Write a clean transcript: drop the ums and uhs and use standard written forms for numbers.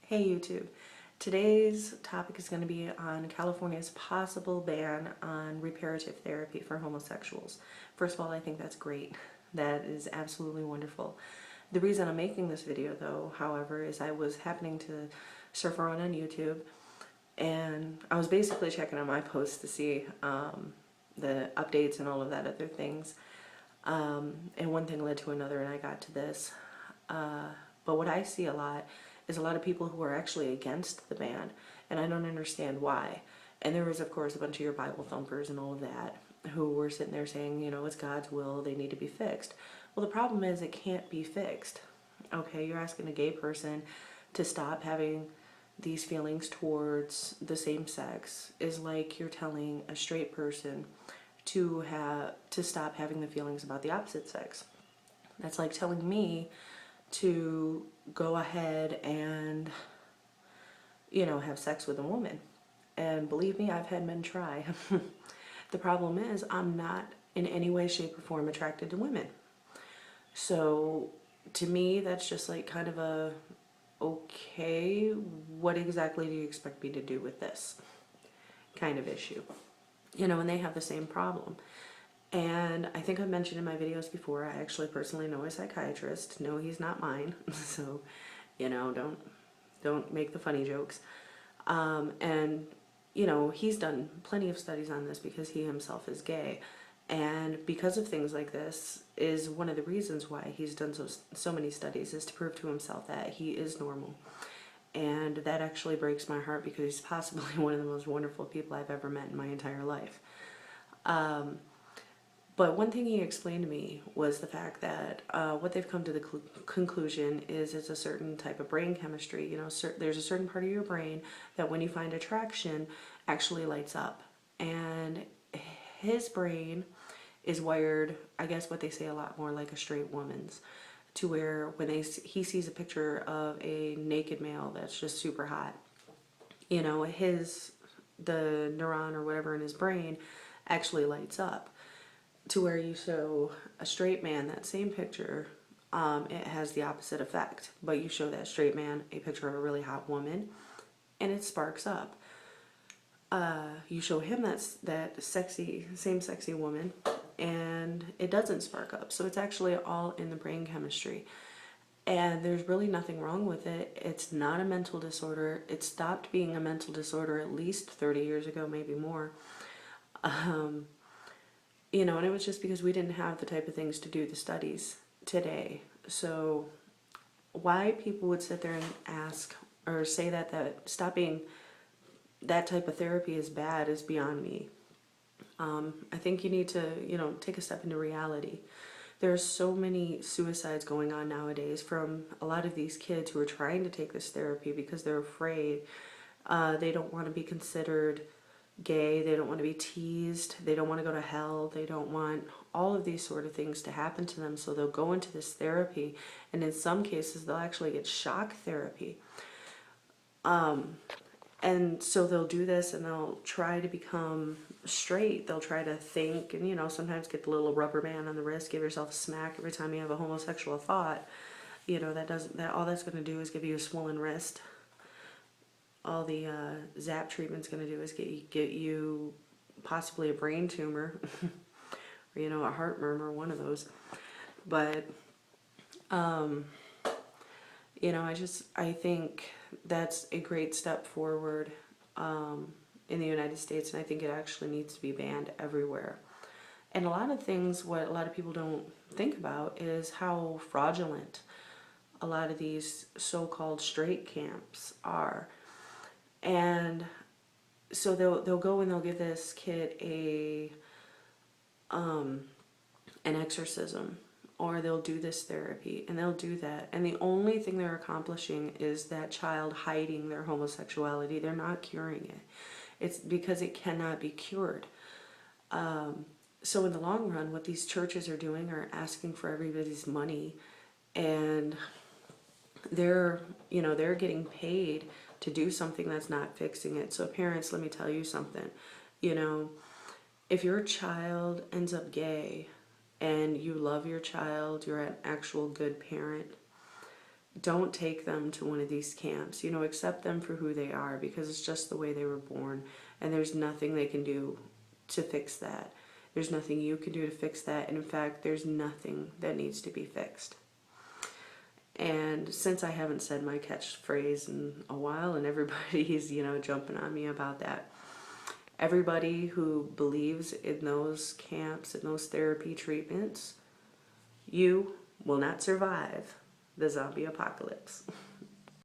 Hey YouTube. Today's topic is going to be on California's possible ban on reparative therapy for homosexuals. First of all, I think that's great. That is absolutely wonderful. The reason I'm making this video though, however, is I was happening to surf around on YouTube and I was basically checking on my posts to see the updates and all of that other things. And one thing led to another and I got to this. But what I see a lot is a lot of people who are actually against the ban, and I don't understand why. And there was, of course, a bunch of your Bible thumpers and all of that who were sitting there saying, you know, it's God's will, they need to be fixed. Well, the problem is it can't be fixed. Okay, you're asking a gay person to stop having these feelings towards the same sex is like you're telling a straight person to stop having the feelings about the opposite sex. That's like telling me to go ahead and, you know, have sex with a woman. And believe me, I've had men try. The problem is I'm not in any way, shape, or form attracted to women. So to me, that's just like kind of a, okay, what exactly do you expect me to do with this kind of issue? You know, and they have the same problem. And I think I've mentioned in my videos before, I actually personally know a psychiatrist. No, he's not mine. So, you know, don't make the funny jokes. And, you know, he's done plenty of studies on this because he himself is gay. And because of things like this is one of the reasons why he's done so many studies, is to prove to himself that he is normal. And that actually breaks my heart because he's possibly one of the most wonderful people I've ever met in my entire life. But one thing he explained to me was the fact that what they've come to the conclusion is it's a certain type of brain chemistry. You know, there's a certain part of your brain that when you find attraction actually lights up. And his brain is wired, I guess what they say, a lot more like a straight woman's, to where when he sees a picture of a naked male that's just super hot, you know, the neuron or whatever in his brain actually lights up. To where you show a straight man that same picture, it has the opposite effect. But you show that straight man a picture of a really hot woman, and it sparks up. You show him that same sexy woman, and it doesn't spark up. So it's actually all in the brain chemistry. And there's really nothing wrong with it. It's not a mental disorder. It stopped being a mental disorder at least 30 years ago, maybe more. You know, and it was just because we didn't have the type of things to do the studies today. So why people would sit there and ask or say that stopping that type of therapy is bad is beyond me. I think you need to, you know, take a step into reality. There's so many suicides going on nowadays from a lot of these kids who are trying to take this therapy because they're afraid. They don't want to be considered gay, they don't want to be teased, they don't want to go to hell, they don't want all of these sort of things to happen to them, so they'll go into this therapy, and in some cases they'll actually get shock therapy. And so they'll do this and they'll try to become straight, they'll try to think, and you know, sometimes get the little rubber band on the wrist, give yourself a smack every time you have a homosexual thought. You know, all that's going to do is give you a swollen wrist. All the ZAP treatment's going to do is get you possibly a brain tumor or, you know, a heart murmur, one of those. But, you know, I think that's a great step forward in the United States, and I think it actually needs to be banned everywhere. And a lot of things, what a lot of people don't think about is how fraudulent a lot of these so-called straight camps are. And so they'll go and they'll give this kid an exorcism, or they'll do this therapy, and they'll do that. And the only thing they're accomplishing is that child hiding their homosexuality. They're not curing it. It's because it cannot be cured. So in the long run, what these churches are doing are asking for everybody's money, and they're getting paid to do something that's not fixing it. So parents, let me tell you something. You know, if your child ends up gay and you love your child, you're an actual good parent, don't take them to one of these camps. You know, accept them for who they are, because it's just the way they were born, and there's nothing they can do to fix that. There's nothing you can do to fix that, and in fact, there's nothing that needs to be fixed. And since I haven't said my catchphrase in a while, and everybody's, you know, jumping on me about that, everybody who believes in those camps and those therapy treatments, you will not survive the zombie apocalypse.